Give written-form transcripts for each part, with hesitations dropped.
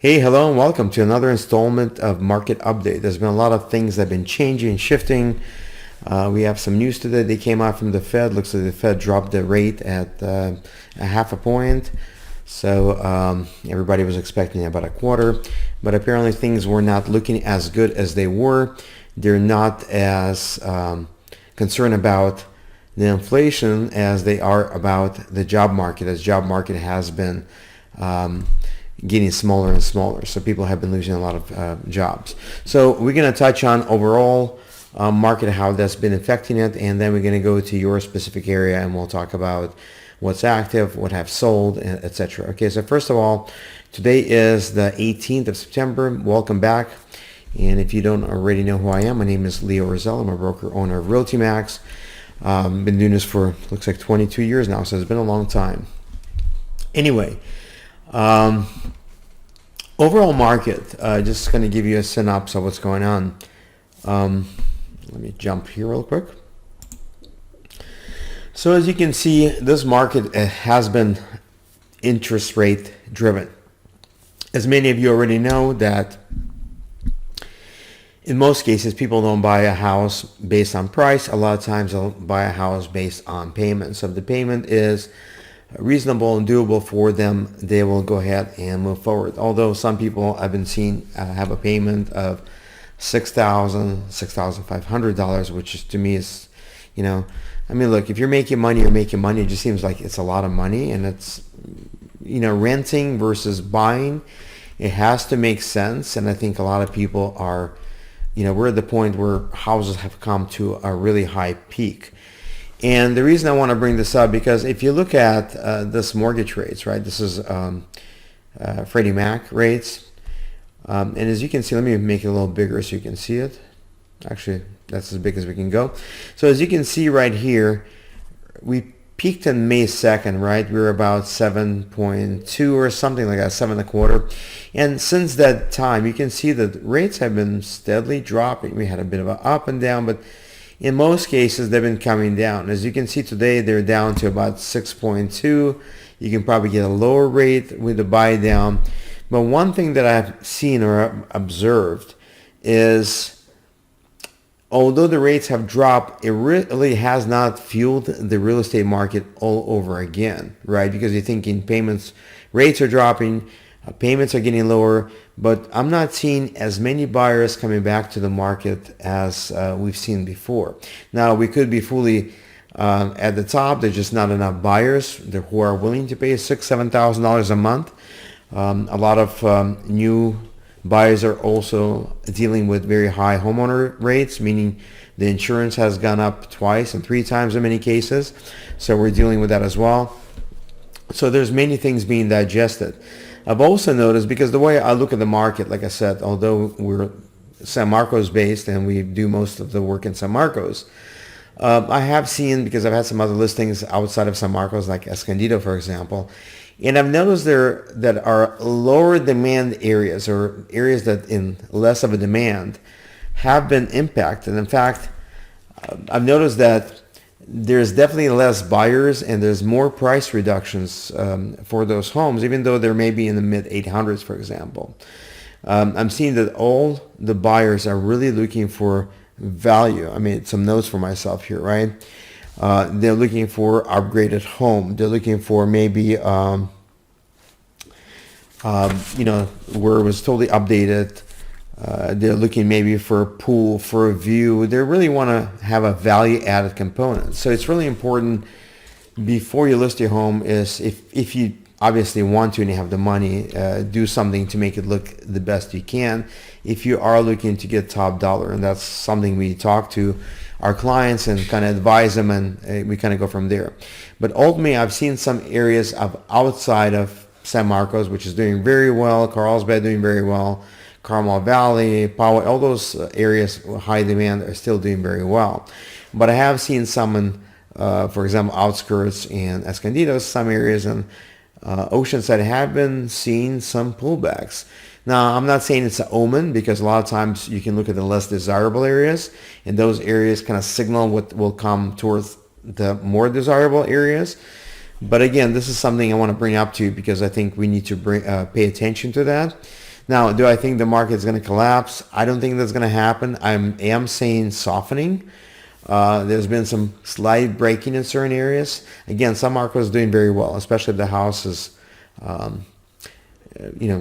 Hey, hello, and welcome to another installment of Market Update. There's been a lot of things that have been changing, shifting. We have some news today. They came out from the Fed. Looks like the Fed dropped the rate at a half a point. So everybody was expecting about a quarter. But apparently things were not looking as good as they were. They're not as concerned about the inflation as they are about the job market, as job market has been getting smaller and smaller. So people have been losing a lot of jobs. So we're going to touch on overall market, how that's been affecting it, and then we're going to go to your specific area and we'll talk about what's active, what have sold, etc. Okay, so first of all, today is the 18th of September. Welcome back. And if you don't already know who I am, my name is Leo Orzhel. I'm a broker, owner of Realty. Been doing this for, looks like 22 years now, so it's been a long time. Anyway, overall market, just going to give you a synopsis of what's going on. Let me jump here real quick. So as you can see, this market has been interest rate driven. As many of you already know, that in most cases, people don't buy a house based on price. A lot of times they'll buy a house based on payment. So if the payment is reasonable and doable for them, they will go ahead and move forward. Although some people I've been seeing have a payment of $6,000, $6,500, which is, to me, is, I mean, look, if you're making money, you're making money. It just seems like it's a lot of money, and it's, renting versus buying. It has to make sense, and I think a lot of people are, we're at the point where houses have come to a really high peak. And the reason I want to bring this up, because if you look at this mortgage rates, right, this is Freddie Mac rates. And as you can see, let me make it a little bigger so you can see it. Actually, that's as big as we can go. So as you can see right here, we peaked on May 2nd, right? We were about 7.2 or something like that, 7.25. And since that time, you can see that rates have been steadily dropping. We had a bit of an up and down, but in most cases, they've been coming down. As you can see today, they're down to about 6.2. You can probably get a lower rate with the buy down. But one thing that I've seen or observed is, although the rates have dropped, it really has not fueled the real estate market all over again, right? Because you're thinking rates are dropping, payments are getting lower, but I'm not seeing as many buyers coming back to the market as we've seen before. Now, we could be fully at the top. There's just not enough buyers who are willing to pay $6,000, $7,000 a month. A lot of new buyers are also dealing with very high homeowner rates, meaning the insurance has gone up twice and three times in many cases. So we're dealing with that as well. So there's many things being digested. I've also noticed, because the way I look at the market, like I said, although we're San Marcos based and we do most of the work in San Marcos, I have seen, because I've had some other listings outside of San Marcos, like Escondido, for example, and I've noticed there that are lower demand areas, or areas that in less of a demand, have been impacted. In fact, I've noticed that there's definitely less buyers and there's more price reductions for those homes, even though they're maybe in the mid 800s, for example. I'm seeing that all the buyers are really looking for value. I made some notes for myself here, right? They're looking for upgraded home. They're looking for maybe, where it was totally updated. They're looking maybe for a pool, for a view. They really want to have a value-added component. So it's really important before you list your home is, if you obviously want to and you have the money, do something to make it look the best you can. If you are looking to get top dollar, and that's something we talk to our clients and kind of advise them, and we kind of go from there. But ultimately, I've seen some areas of outside of San Marcos, which is doing very well. Carlsbad doing very well. Carmel Valley, Poway, all those areas with high demand are still doing very well. But I have seen some in, for example, outskirts and Escondido, some areas in Oceanside have been seeing some pullbacks. Now, I'm not saying it's an omen, because a lot of times you can look at the less desirable areas, and those areas kind of signal what will come towards the more desirable areas. But again, this is something I want to bring up to you, because I think we need to pay attention to that. Now, do I think the market is going to collapse? I don't think that's going to happen. I am saying softening. There's been some slight breaking in certain areas. Again, some markets doing very well, especially if the house is,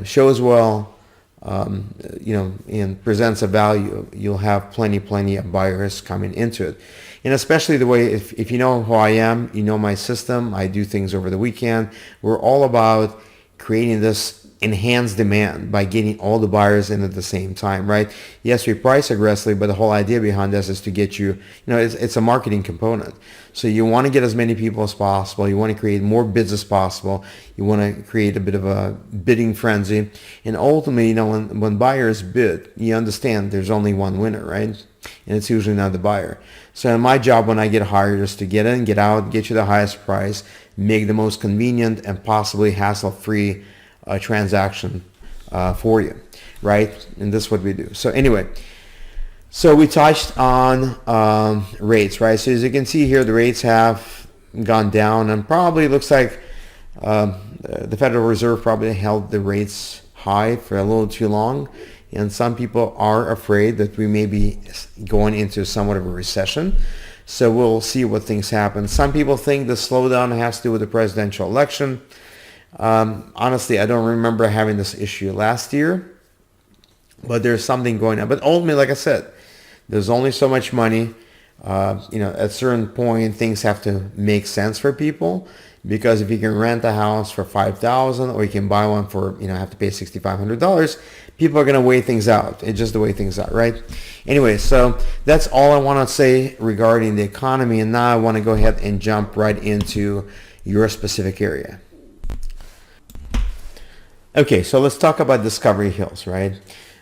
shows well, and presents a value. You'll have plenty of buyers coming into it. And especially the way, if you know who I am, you know my system, I do things over the weekend. We're all about creating this enhanced demand by getting all the buyers in at the same time, right? Yes, we price aggressively, but the whole idea behind this is to get you, it's a marketing component. So you want to get as many people as possible. You want to create more bids as possible. You want to create a bit of a bidding frenzy. And ultimately, when buyers bid, you understand there's only one winner, right? And it's usually not the buyer. So my job when I get hired is to get in, get out, get you the highest price, make the most convenient and possibly hassle-free transaction for you, right? And this is what we do. So anyway, so we touched on rates, right? So as you can see here, the rates have gone down, and probably looks like the Federal Reserve probably held the rates high for a little too long. And some people are afraid that we may be going into somewhat of a recession. So we'll see what things happen. Some people think the slowdown has to do with the presidential election. Honestly, I don't remember having this issue last year, but there's something going on. But ultimately, like I said, there's only so much money. At a certain point, things have to make sense for people, because if you can rent a house for $5,000 or you can buy one for, have to pay $6,500, people are going to weigh things out. It's just the way things are, right? Anyway, so that's all I want to say regarding the economy. And now I want to go ahead and jump right into your specific area. Okay, so let's talk about Discovery Hills, right?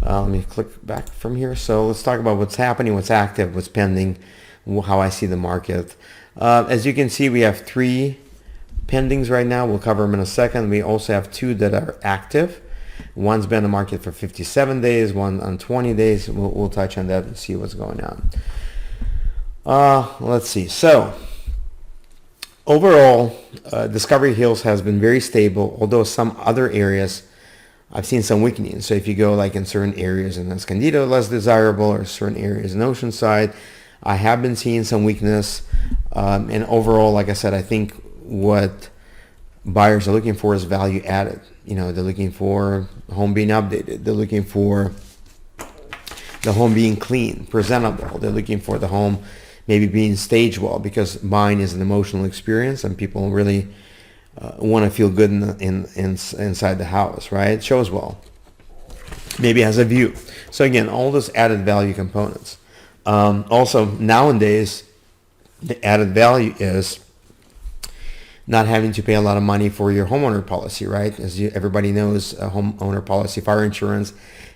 Let me click back from here. So let's talk about what's happening, what's active, what's pending, how I see the market. As you can see, we have 3 pendings right now. We'll cover them in a second. We also have 2 that are active. One's been on the market for 57 days, one on 20 days. We'll touch on that and see what's going on. Let's see. So overall, Discovery Hills has been very stable, although some other areas I've seen some weakening. So if you go like in certain areas in Escondido, less desirable, or certain areas in Oceanside, I have been seeing some weakness. And overall, like I said, I think what buyers are looking for is value added. They're looking for the home being updated. They're looking for the home being clean, presentable. They're looking for the home maybe being staged well, because buying is an emotional experience and people really want to feel good inside the house, right? It shows well. Maybe has a view. So again, all those added value components. Also, nowadays, the added value is not having to pay a lot of money for your homeowner policy, right? Everybody knows, a homeowner policy, fire insurance,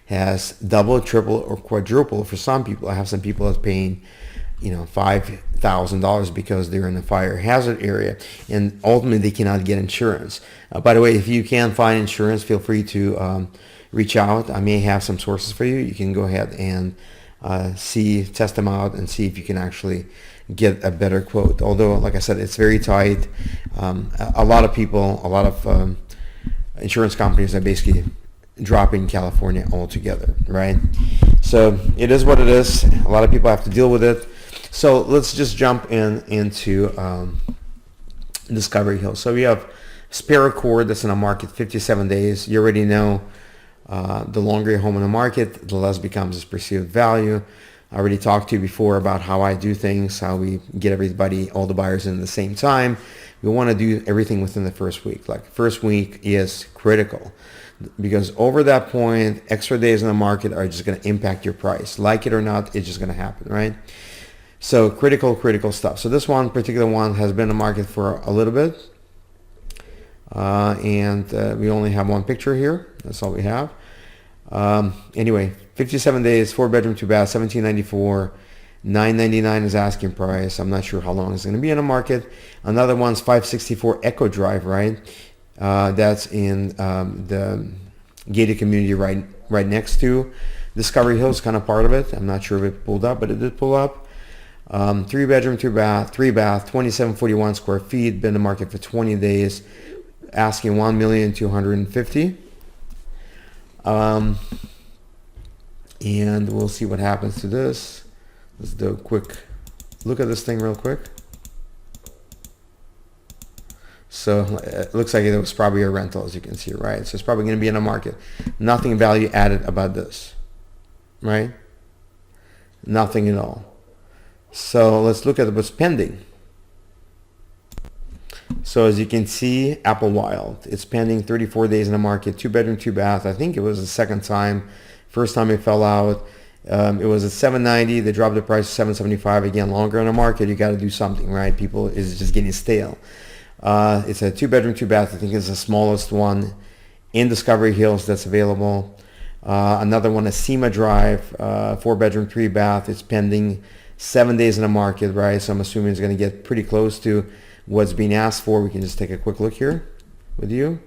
has double, triple, or quadruple for some people. I have some people that's paying, $5,000 because they're in a fire hazard area, and ultimately they cannot get insurance. By the way, if you can find insurance, feel free to reach out. I may have some sources for you. You can go ahead and test them out and see if you can actually get a better quote. Although, like I said, it's very tight. A lot of insurance companies are basically dropping California altogether, right? So it is what it is. A lot of people have to deal with it. So let's just jump into Discovery Hills. So we have Spare Accord that's in the market 57 days. You already know the longer your home in the market, the less becomes its perceived value. I already talked to you before about how I do things, how we get everybody, all the buyers in at the same time. We want to do everything within the first week. Like, first week is critical, because over that point, extra days in the market are just going to impact your price. Like it or not, it's just going to happen, right? So critical stuff. So this particular one has been in the market for a little bit. And we only have one picture here. That's all we have. Anyway, 57 days, 4-bedroom, 2-bath, $1,794, $999 is asking price. I'm not sure how long it's going to be in the market. Another one's 564 Echo Drive, right? That's in the gated community right next to Discovery Hills, kind of part of it. I'm not sure if it pulled up, but it did pull up. 3-bedroom, 2-bath, 3-bath, 2741 square feet. Been in the market for 20 days. Asking $1,250,000. And we'll see what happens to this. Let's do a quick look at this thing real quick. So it looks like it was probably a rental, as you can see, right? So it's probably going to be in the market. Nothing value added about this, right? Nothing at all. So let's look at what's pending. So as you can see, Apple Wild, it's pending 34 days in the market, 2-bedroom, 2-bath. I think it was the second time. First time it fell out. It was at $790. They dropped the price to $775. Again, longer on the market, you got to do something, right? People is just getting stale. It's a 2-bedroom, 2-bath. I think it's the smallest one in Discovery Hills that's available. Another one, Acima Drive, 4-bedroom, 3-bath. It's pending 7 days in the market, right? So I'm assuming it's going to get pretty close to what's being asked for. We can just take a quick look here with you.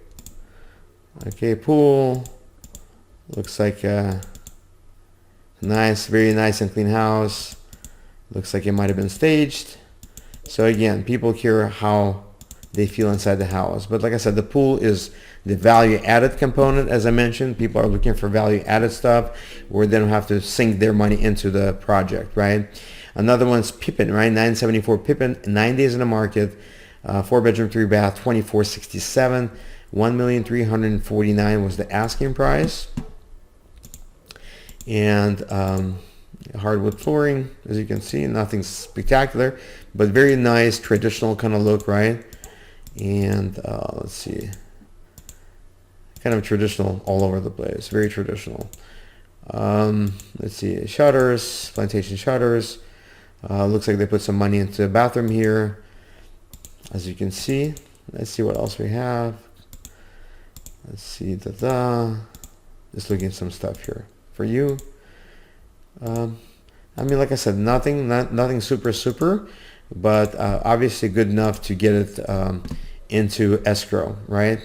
Okay, pool. Looks like a nice, very nice and clean house. Looks like it might have been staged. So again, people care how they feel inside the house. But like I said, the pool is the value added component. As I mentioned, people are looking for value added stuff where they don't have to sink their money into the project, right? Another one's Pippin, right? 974 Pippin, 9 days in the market, 4-bedroom, 3-bath, 2467, 1,349,000 was the asking price. And hardwood flooring, as you can see, nothing spectacular, but very nice traditional kind of look, right? And let's see, kind of traditional all over the place, very traditional. Let's see, shutters, plantation shutters. Looks like they put some money into the bathroom here, as you can see. Let's see what else we have. Let's see, just looking at some stuff here for you. I mean, like I said, nothing super, but obviously good enough to get it into escrow, right?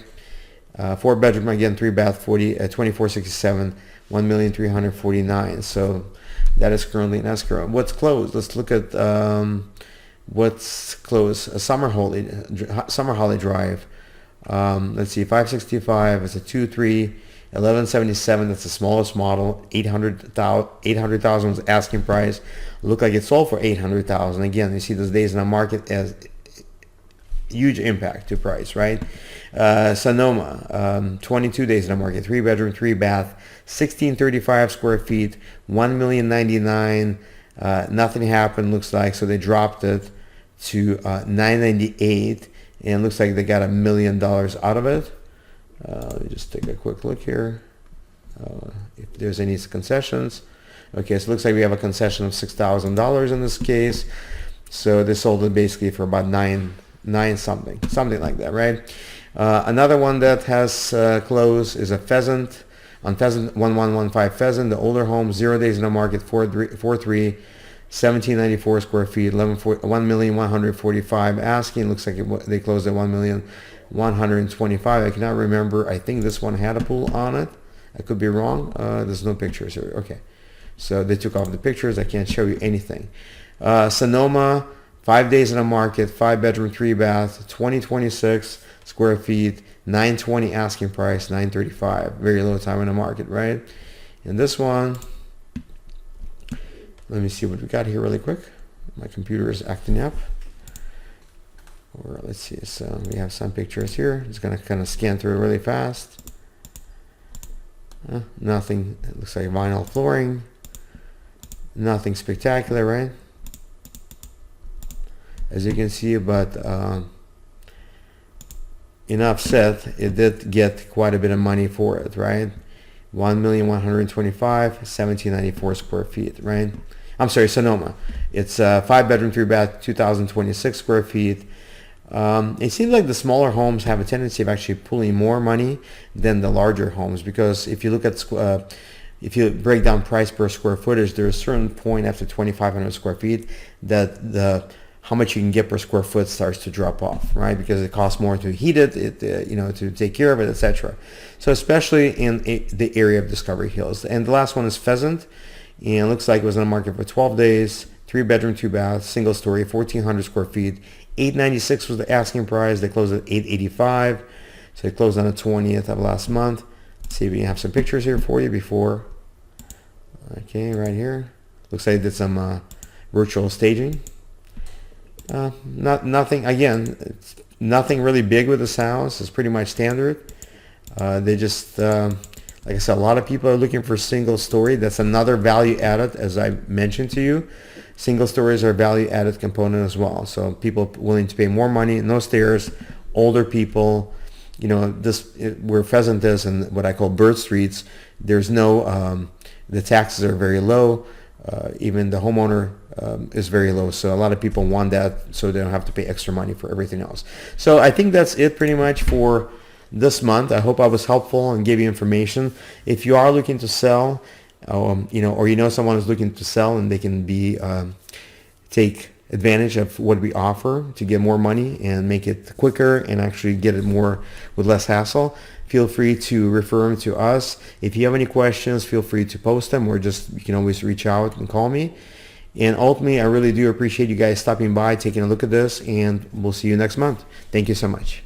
4-bedroom, again, 3-bath, 2467, 1,349,000. So that is currently in escrow. What's closed? Let's look at what's closed. Summer Holly Drive. Let's see, 565. It's a 2.3, 1177. That's the smallest model. 800,000 was asking price. Look like it sold for 800,000. Again, you see those days in the market as huge impact to price, right? Sonoma, 22 days in the market, 3-bedroom, 3-bath, 1635 square feet, 1,099,000. Nothing happened, looks like, so they dropped it to 998, and it looks like they got $1 million out of it. Let me just take a quick look here. If there's any concessions. Okay, so it looks like we have a concession of $6,000 in this case. So they sold it basically for about nine something like that, right? Another one that has closed is a Pheasant. On Pheasant, 1115 Pheasant, the older home, 0 days in the market, 4.3, 1794 square feet, 1,145,000 asking. Looks like they closed at 1,125,000. I cannot remember. I think this one had a pool on it. I could be wrong. There's no pictures here. Okay, so they took off the pictures. I can't show you anything. Sonoma, 5 days in the market, 5-bedroom, 3-bath, 2026 square feet, 920 asking price, 935. Very low time in the market, right? And this one, let me see what we got here really quick. My computer is acting up. Or let's see, so we have some pictures here. It's gonna kind of scan through really fast. Nothing, it looks like vinyl flooring. Nothing spectacular, right? As you can see, but enough said, it did get quite a bit of money for it, right? 1,125,000, 1794 square feet, right? I'm sorry, Sonoma. It's a 5-bedroom, 3-bath, 2026 square feet. It seems like the smaller homes have a tendency of actually pulling more money than the larger homes, because if you look at if you break down price per square footage, there's a certain point after 2,500 square feet that how much you can get per square foot starts to drop off, right? Because it costs more to heat it, to take care of it, etc. So especially in the area of Discovery Hills. And the last one is Pheasant, and it looks like it was on the market for 12 days, 3-bedroom, 2-bath, single story, 1,400 square feet. 896 was the asking price. They closed at 885, so they closed on the 20th of last month. See if we have some pictures here for you before. Okay, right here. Looks like they did some virtual staging. Nothing, again, it's nothing really big with this house. It's pretty much standard. They just, like I said, a lot of people are looking for single story. That's another value added, as I mentioned to you. Single stories are a value added component as well. So people willing to pay more money, no stairs, older people, you know, where Pheasant is and what I call bird streets, there's no, the taxes are very low. Even the homeowner is very low. So a lot of people want that so they don't have to pay extra money for everything else. So I think that's it pretty much for this month. I hope I was helpful and gave you information. If you are looking to sell, you know, or you know someone is looking to sell and they can be take advantage of what we offer to get more money and make it quicker and actually get it more with less hassle, feel free to refer them to us. If you have any questions, feel free to post them, or just you can always reach out and call me. And ultimately, I really do appreciate you guys stopping by, taking a look at this, and we'll see you next month. Thank you so much.